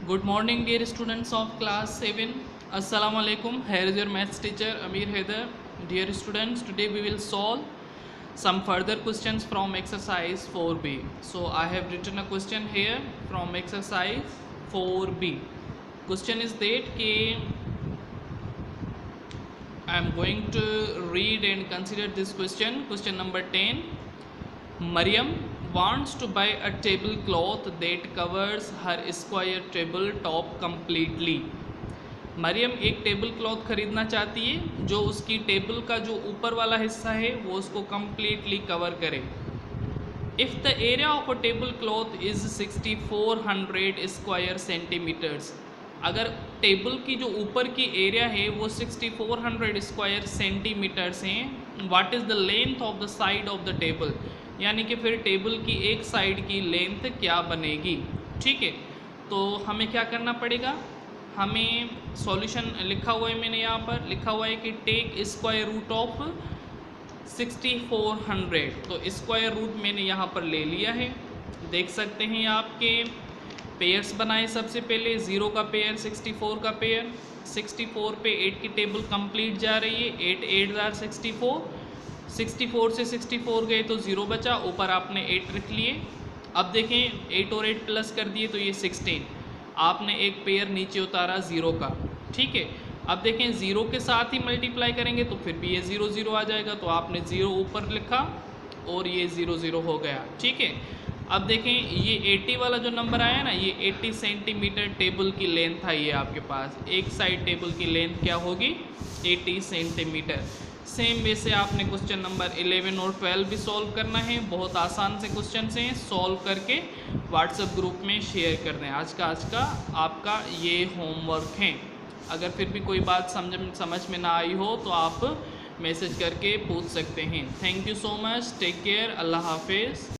Good morning, dear students of class 7. Assalamu alaikum. Here is your maths teacher Amir Haider. Dear students, today we will solve some further questions from exercise 4b. So I have written a question here from exercise 4b. Question is that कि I am going to read and consider this question. Question number 10. Mariam wants to buy a tablecloth that covers her square table top completely. Maryam एक table cloth खरीदना चाहती है जो उसकी table का जो ऊपर वाला हिस्सा है वो उसको completely कवर करे. If the area of a tablecloth is 6400 square centimeters, अगर टेबल की जो ऊपर की एरिया है वो 6400 स्क्वायर सेंटीमीटर्स हैं, what is the length of the side of the table, यानी कि फिर टेबल की एक साइड की लेंथ क्या बनेगी. ठीक है, तो हमें क्या करना पड़ेगा, हमें सॉल्यूशन लिखा हुआ है, मैंने यहाँ पर लिखा हुआ है कि टेक स्क्वायर रूट ऑफ 6400. तो स्क्वायर रूट मैंने यहाँ पर ले लिया है. देख सकते हैं आपके पेयर्स बनाए. सबसे पहले 0 का पेयर, 64 का पेयर. 64 पे 8 की टेबल कंप्लीट जा रही है. 8 8 जार 64. 64 से 64 गए तो 0 बचा, ऊपर आपने 8 रख लिए. अब देखें 8 और 8 प्लस कर दिए तो ये 16. आपने एक पेयर नीचे उतारा 0 का. ठीक है, अब देखें 0 के साथ ही मल्टीप्लाई करेंगे तो फिर भी ये 0 0 आ जाएगा, तो आपने 0 ऊपर लिखा और ये 0 0 हो गया. ठीक है, अब देखें ये 80 वाला जो नंबर आया ना, ये 80 सेंटीमीटर टेबल की लेंथ आई है आपके पास. एक साइड टेबल की लेंथ क्या होगी, 80 सेंटीमीटर. सेम वे से आपने क्वेश्चन नंबर 11 और 12 भी सॉल्व करना है. बहुत आसान से क्वेश्चन हैं, सॉल्व करके व्हाट्सएप ग्रुप में शेयर कर दें. आज का आपका ये होमवर्क है. अगर फिर भी कोई बात समझ में ना आई हो तो आप मैसेज करके पूछ सकते हैं. Thank you so much. Take care. अल्लाह हाफिज़.